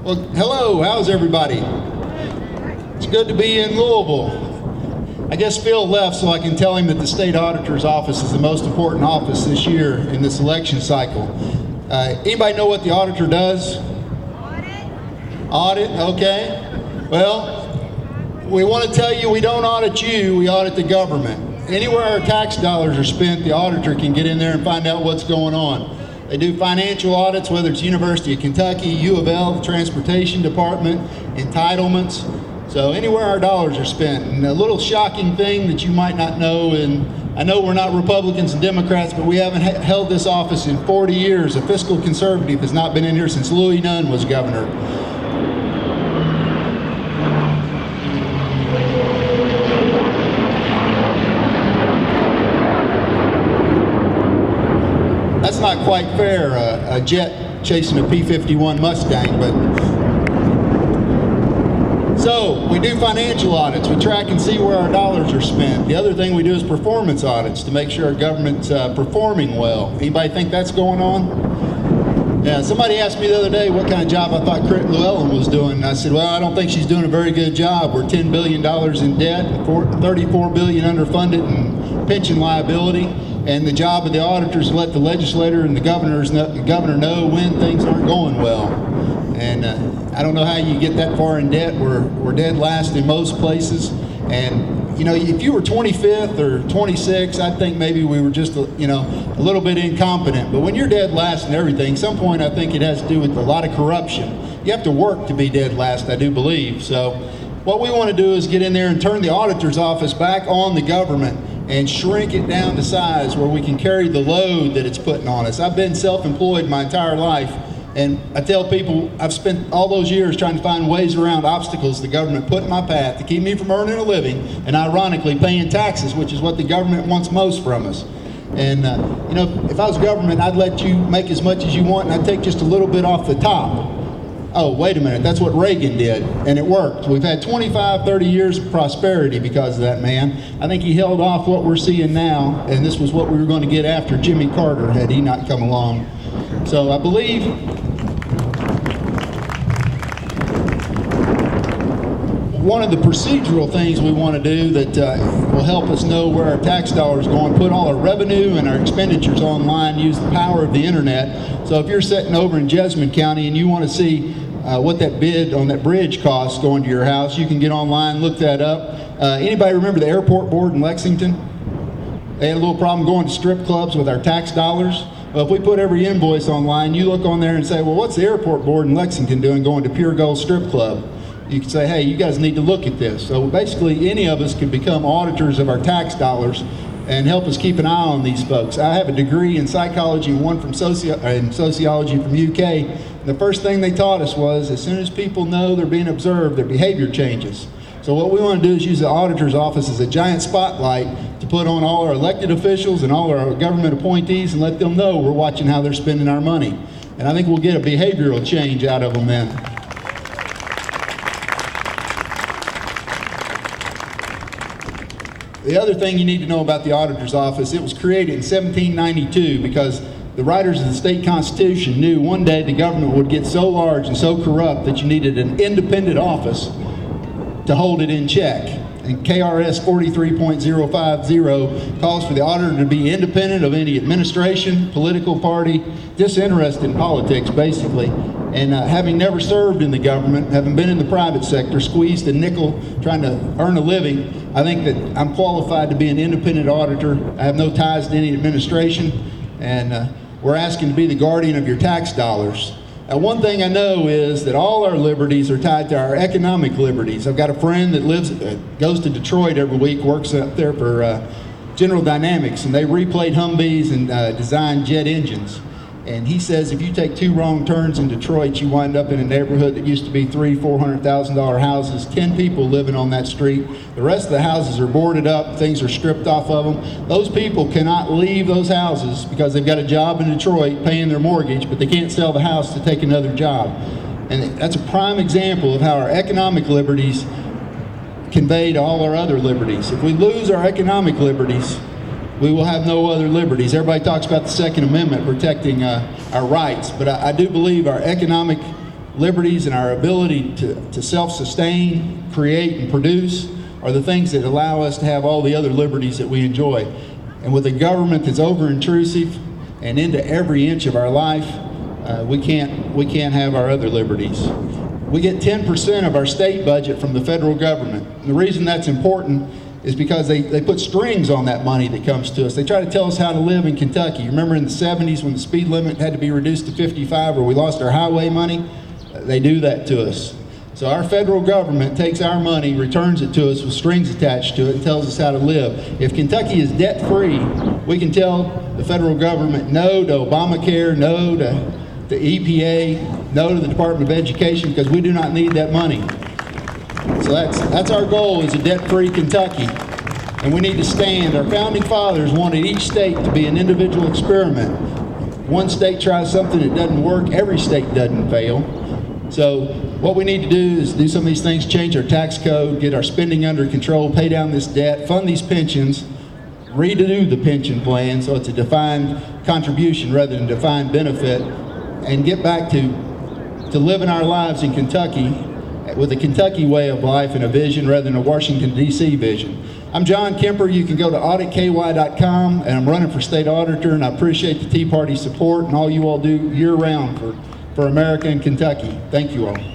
Well, hello, how's everybody? It's good to be in Louisville. I guess Phil left so I can tell him that the state auditor's office is the most important office this year in this election cycle. Anybody know what the auditor does? Audit, okay. Well, we want to tell you we don't audit you, we audit the government. Anywhere our tax dollars are spent, the auditor can get in there and find out what's going on. They do financial audits, whether it's University of Kentucky, U of L, the Transportation Department, entitlements. So anywhere our dollars are spent. And a little shocking thing that you might not know, and I know we're not Republicans and Democrats, but we haven't held this office in 40 years. A fiscal conservative has not been in here since Louis Nunn was governor. That's not quite fair, a jet chasing a P-51 Mustang, but... So, we do financial audits. We track and see where our dollars are spent. The other thing we do is performance audits to make sure our government's performing well. Anybody think that's going on? Yeah, somebody asked me the other day what kind of job I thought Crit Llewellyn was doing. And I said, well, I don't think she's doing a very good job. We're $10 billion in debt, $34 billion underfunded in pension liability. And the job of the auditors is to let the legislator and the governor know when things aren't going well. And I don't know how you get that far in debt. We're dead last in most places. And, you know, if you were 25th or 26th, I think maybe we were just, a little bit incompetent. But when you're dead last in everything, some point I think it has to do with a lot of corruption. You have to work to be dead last, I do believe. So what we want to do is get in there and turn the auditor's office back on the government and shrink it down to size where we can carry the load that it's putting on us. I've been self-employed my entire life, and I tell people I've spent all those years trying to find ways around obstacles the government put in my path to keep me from earning a living and ironically paying taxes, which is what the government wants most from us. And if I was government, I'd let you make as much as you want and I'd take just a little bit off the top. Oh, wait a minute, that's what Reagan did, and it worked. We've had 25, 30 years of prosperity because of that man. I think he held off what we're seeing now, and this was what we were going to get after Jimmy Carter had he not come along. So I believe one of the procedural things we want to do that will help us know where our tax dollars are going, put all our revenue and our expenditures online, use the power of the internet. So if you're sitting over in Jessamine County and you want to see what that bid on that bridge costs going to your house, you can get online, look that up. Anybody remember the airport board in Lexington? They had a little problem going to strip clubs with our tax dollars. Well, if we put every invoice online, you look on there and say, well, what's the airport board in Lexington doing going to Pure Gold Strip Club? You can say, hey, you guys need to look at this. So basically, any of us could become auditors of our tax dollars and help us keep an eye on these folks. I have a degree in psychology and one from sociology from UK. And the first thing they taught us was, as soon as people know they're being observed, their behavior changes. So what we want to do is use the auditor's office as a giant spotlight to put on all our elected officials and all our government appointees and let them know we're watching how they're spending our money. And I think we'll get a behavioral change out of them then. The other thing you need to know about the auditor's office, it was created in 1792 because the writers of the state constitution knew one day the government would get so large and so corrupt that you needed an independent office to hold it in check. And KRS 43.050 calls for the auditor to be independent of any administration, political party, disinterested in politics basically. And having never served in the government, having been in the private sector, squeezed a nickel trying to earn a living, I think that I'm qualified to be an independent auditor. I have no ties to any administration, and we're asking to be the guardian of your tax dollars. Now, one thing I know is that all our liberties are tied to our economic liberties. I've got a friend that goes to Detroit every week, works up there for General Dynamics, and they replayed Humvees and designed jet engines. And he says if you take two wrong turns in Detroit, you wind up in a neighborhood that used to be $300,000-$400,000 houses, 10 people living on that street. The rest of the houses are boarded up, things are stripped off of them. Those people cannot leave those houses because they've got a job in Detroit paying their mortgage, but they can't sell the house to take another job. And that's a prime example of how our economic liberties convey to all our other liberties. If we lose our economic liberties, we will have no other liberties. Everybody talks about the Second Amendment protecting our rights, but I do believe our economic liberties and our ability to self-sustain, create, and produce are the things that allow us to have all the other liberties that we enjoy. And with a government that's over-intrusive and into every inch of our life, we can't have our other liberties. We get 10% of our state budget from the federal government. And the reason that's important is because they put strings on that money that comes to us. They try to tell us how to live in Kentucky. Remember in the 70s when the speed limit had to be reduced to 55 or we lost our highway money? They do that to us. So our federal government takes our money, returns it to us with strings attached to it, and tells us how to live. If Kentucky is debt-free, we can tell the federal government no to Obamacare, no to the EPA, no to the Department of Education, because we do not need that money. So that's our goal, is a debt-free Kentucky. And we need to stand. Our founding fathers wanted each state to be an individual experiment. One state tries something that doesn't work, every state doesn't fail. So what we need to do is do some of these things, change our tax code, get our spending under control, pay down this debt, fund these pensions, redo the pension plan so it's a defined contribution rather than defined benefit, and get back to living our lives in Kentucky with a Kentucky way of life and a vision rather than a Washington, D.C. vision. I'm John Kemper. You can go to auditky.com, and I'm running for state auditor, and I appreciate the Tea Party support and all you all do year-round for America and Kentucky. Thank you all.